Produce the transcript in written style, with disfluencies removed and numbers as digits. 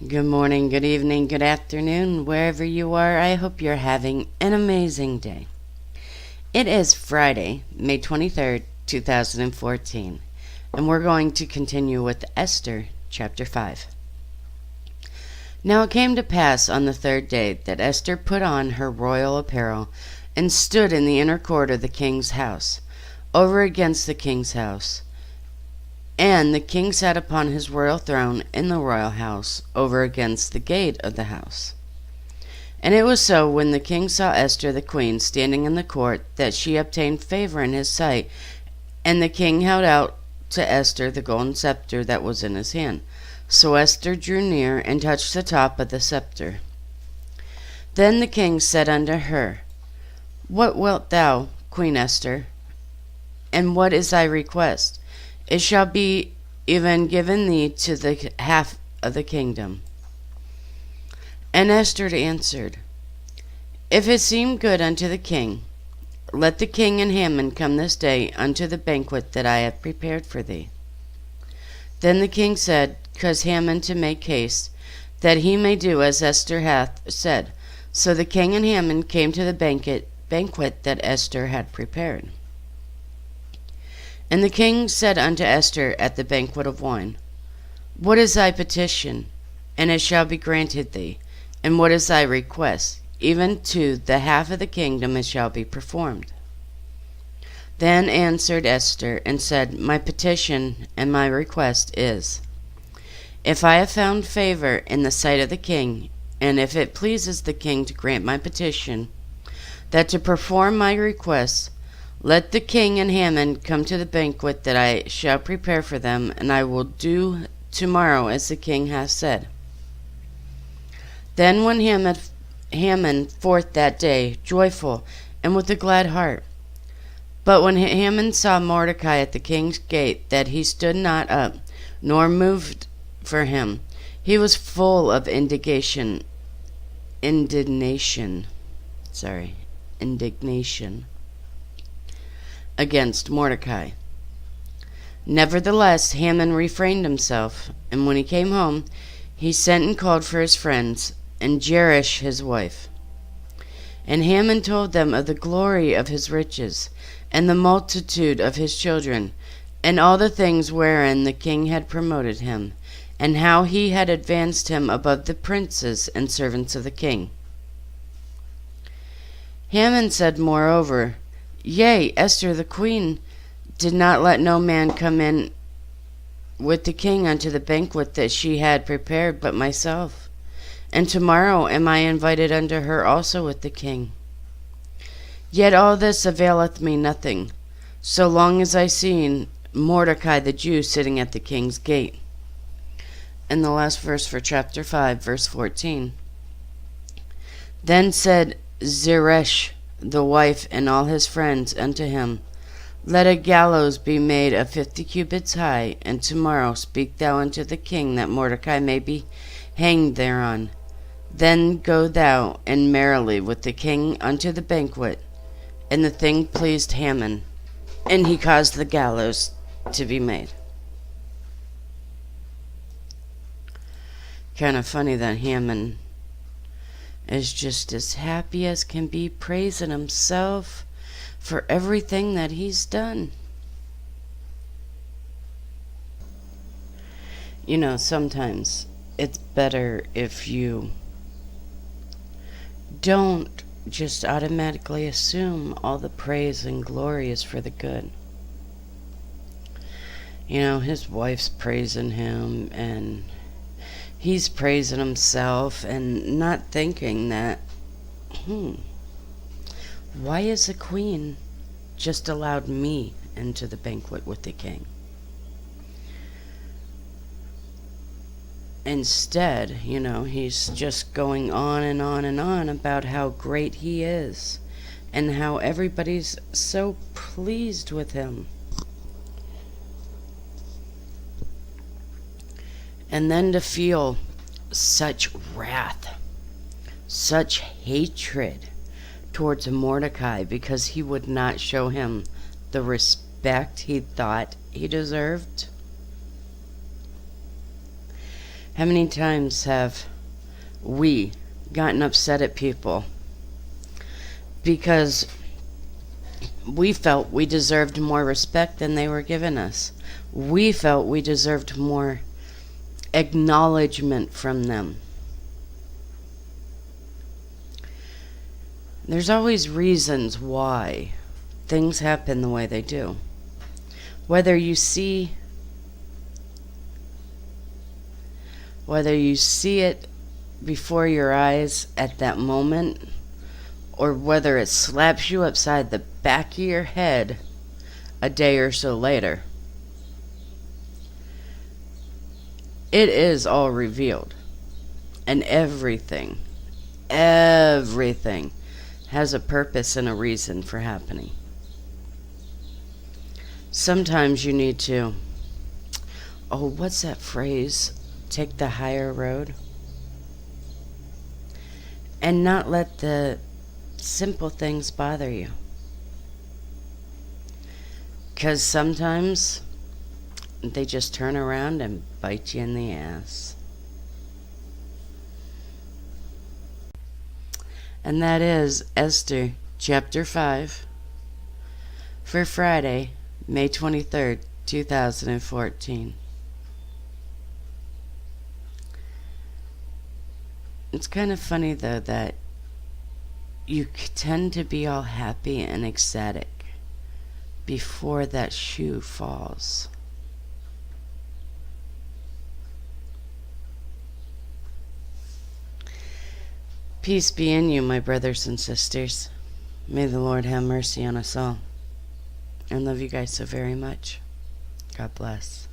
Good morning, good evening, good afternoon, wherever you are. I hope you're having an amazing day. It is Friday, May 23rd, 2014, and we're going to continue with Esther Chapter 5. Now it came to pass on the third day that Esther put on her royal apparel and stood in the inner court of the king's house, over against the king's house. And the king sat upon his royal throne in the royal house, over against the gate of the house. And it was so, when the king saw Esther the queen standing in the court, that she obtained favor in his sight. And the king held out to Esther the golden scepter that was in his hand. So Esther drew near and touched the top of the scepter. Then the king said unto her, What wilt thou, Queen Esther? And what is thy request? It shall be even given thee to the half of the kingdom. And Esther answered, If it seem good unto the king, let the king and Haman come this day unto the banquet that I have prepared for thee. Then the king said, Cause Haman to make haste, that he may do as Esther hath said. So the king and Haman came to the banquet that Esther had prepared. And the king said unto Esther at the banquet of wine, What is thy petition? And it shall be granted thee. And what is thy request? Even to the half of the kingdom it shall be performed. Then answered Esther and said, My petition and my request is, if I have found favor in the sight of the king, and if it pleases the king to grant my petition, that to perform my request, let the king and Haman come to the banquet that I shall prepare for them, and I will do tomorrow as the king hath said. Then went Haman forth that day, joyful, and with a glad heart. But when Haman saw Mordecai at the king's gate, that he stood not up, nor moved for him, he was full of indignation against Mordecai. Nevertheless, Haman refrained himself, and when he came home, he sent and called for his friends, and Jeresh his wife. And Haman told them of the glory of his riches, and the multitude of his children, and all the things wherein the king had promoted him, and how he had advanced him above the princes and servants of the king. Haman said moreover, Yea, Esther the queen did not let no man come in with the king unto the banquet that she had prepared but myself. And tomorrow am I invited unto her also with the king. Yet all this availeth me nothing, so long as I see Mordecai the Jew sitting at the king's gate. And the last verse for chapter 5, verse 14. Then said Zeresh the wife and all his friends unto him, Let a gallows be made of 50 cubits high, and tomorrow speak thou unto the king that Mordecai may be hanged thereon. Then go thou and merrily with the king unto the banquet. And the thing pleased Haman, and he caused the gallows to be made. Kind of funny that Haman is just as happy as can be, praising himself for everything that he's done. You know, sometimes it's better if you don't just automatically assume all the praise and glory is for the good. You know, his wife's praising him, and he's praising himself, and not thinking that, why is the queen just allowed me into the banquet with the king? Instead, you know, he's just going on and on and on about how great he is and how everybody's so pleased with him. And then to feel such wrath, such hatred towards Mordecai because he would not show him the respect he thought he deserved. How many times have we gotten upset at people because we felt we deserved more respect than they were giving us? We felt we deserved more acknowledgement from them. There's always reasons why things happen the way they do. Whether you see it before your eyes at that moment, or whether it slaps you upside the back of your head a day or so later, it is all revealed. And everything has a purpose and a reason for happening. Sometimes you need to, what's that phrase? Take the higher road. And not let the simple things bother you. Because sometimes they just turn around and bite you in the ass. And that is Esther Chapter 5 for Friday, May 23rd, 2014. It's kind of funny, though, that you tend to be all happy and ecstatic before that shoe falls. Peace be in you, my brothers and sisters. May the Lord have mercy on us all. I love you guys so very much. God bless.